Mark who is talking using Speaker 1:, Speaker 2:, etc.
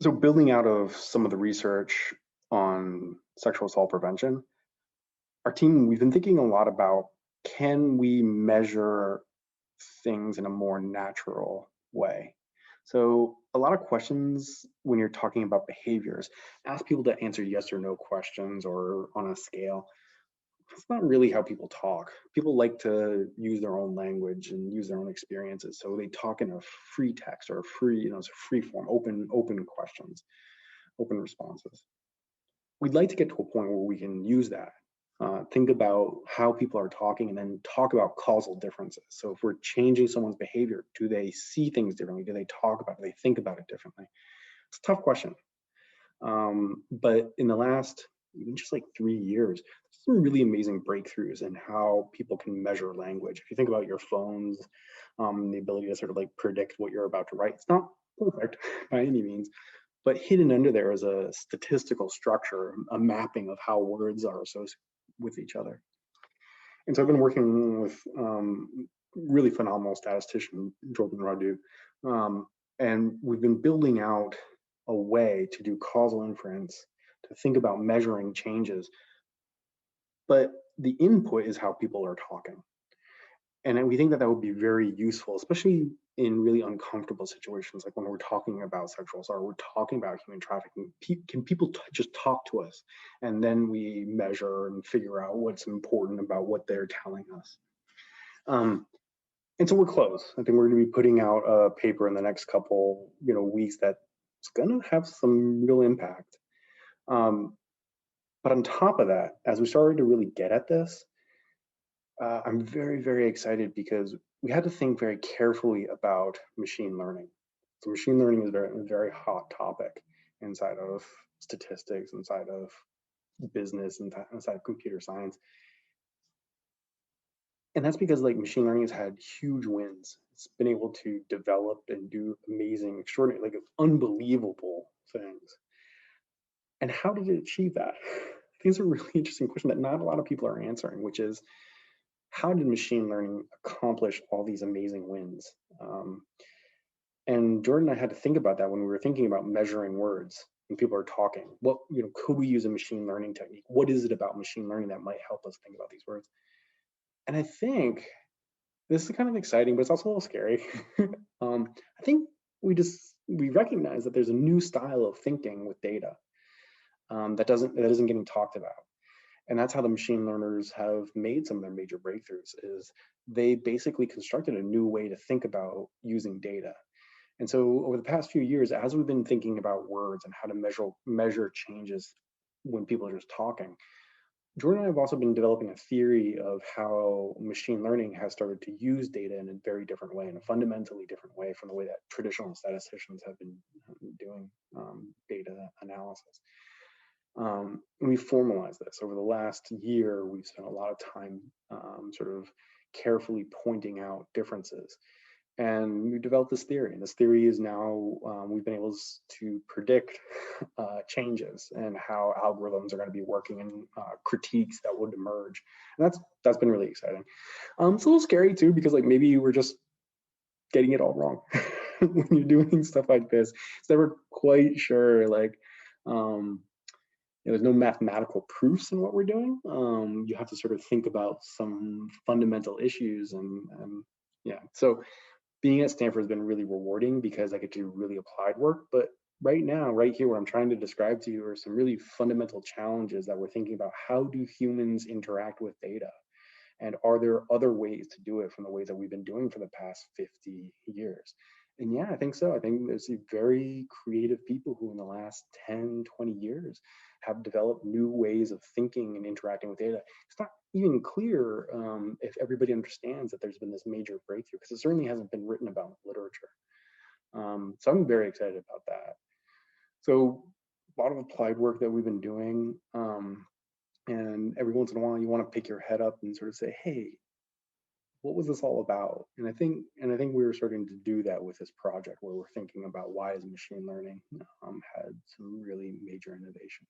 Speaker 1: So building out of some of the research on sexual assault prevention, our team, we've been thinking a lot about, can we measure things in a more natural way? So a lot of questions when you're talking about behaviors, ask people to answer yes or no questions or on a scale. That's not really how people talk. People like to use their own language and use their own experiences. So they talk in a free text or a free, it's a free form, open questions, open responses. We'd like to get to a point where we can use that. Think about how people are talking and then talk about causal differences. So if we're changing someone's behavior, do they see things differently? Do they talk about it? Do they think about it differently? It's a tough question. But in the last, even just like 3 years, some really amazing breakthroughs in how people can measure language. If you think about your phones, the ability to sort of like predict what you're about to write, it's not perfect by any means, but hidden under there is a statistical structure, a mapping of how words are associated with each other. And so I've been working with really phenomenal statistician, Jordan Radu, and we've been building out a way to do causal inference, to think about measuring changes, but the input is how people are talking. And we think that that would be very useful, especially in really uncomfortable situations, like when we're talking about sexual assault, we're talking about human trafficking. Can people just talk to us, and then we measure and figure out what's important about what they're telling us? And so we're close. I think we're going to be putting out a paper in the next couple, weeks that's going to have some real impact. But on top of that, as we started to really get at this, I'm very, very excited because we had to think very carefully about machine learning. So machine learning is a very hot topic inside of statistics, inside of business, inside of computer science. And that's because like machine learning has had huge wins. It's been able to develop and do amazing, extraordinary, like unbelievable things. And how did it achieve that? I think it's a really interesting question that not a lot of people are answering, which is, how did machine learning accomplish all these amazing wins? And Jordan and I had to think about that when we were thinking about measuring words when people are talking. What, could we use a machine learning technique? What is it about machine learning that might help us think about these words? And I think this is kind of exciting, but it's also a little scary. I think we recognize that there's a new style of thinking with data that isn't getting talked about. And that's how the machine learners have made some of their major breakthroughs, is they basically constructed a new way to think about using data. And so over the past few years, as we've been thinking about words and how to measure changes when people are just talking, Jordan and I have also been developing a theory of how machine learning has started to use data in a very different way, in a fundamentally different way from the way that traditional statisticians have been doing data analysis. We formalized this over the last year. We've spent a lot of time sort of carefully pointing out differences, and we developed this theory. And this theory is now we've been able to predict changes and how algorithms are going to be working, and critiques that would emerge. And that's been really exciting. It's a little scary too, because like maybe we're just getting it all wrong when you're doing stuff like this. It's never quite sure, like. There's no mathematical proofs in what we're doing. You have to sort of think about some fundamental issues, and yeah. So being at Stanford has been really rewarding because I get to do really applied work. But right now, right here, what I'm trying to describe to you are some really fundamental challenges that we're thinking about. How do humans interact with data? And are there other ways to do it from the ways that we've been doing for the past 50 years? And yeah, I think so. I think there's very creative people who in the last 10, 20 years have developed new ways of thinking and interacting with data. It's not even clear if everybody understands that there's been this major breakthrough, because it certainly hasn't been written about in literature. So I'm very excited about that. So a lot of applied work that we've been doing, and every once in a while you want to pick your head up and sort of say, hey, what was this all about? And I think we're starting to do that with this project, where we're thinking about why has machine learning had some really major innovations.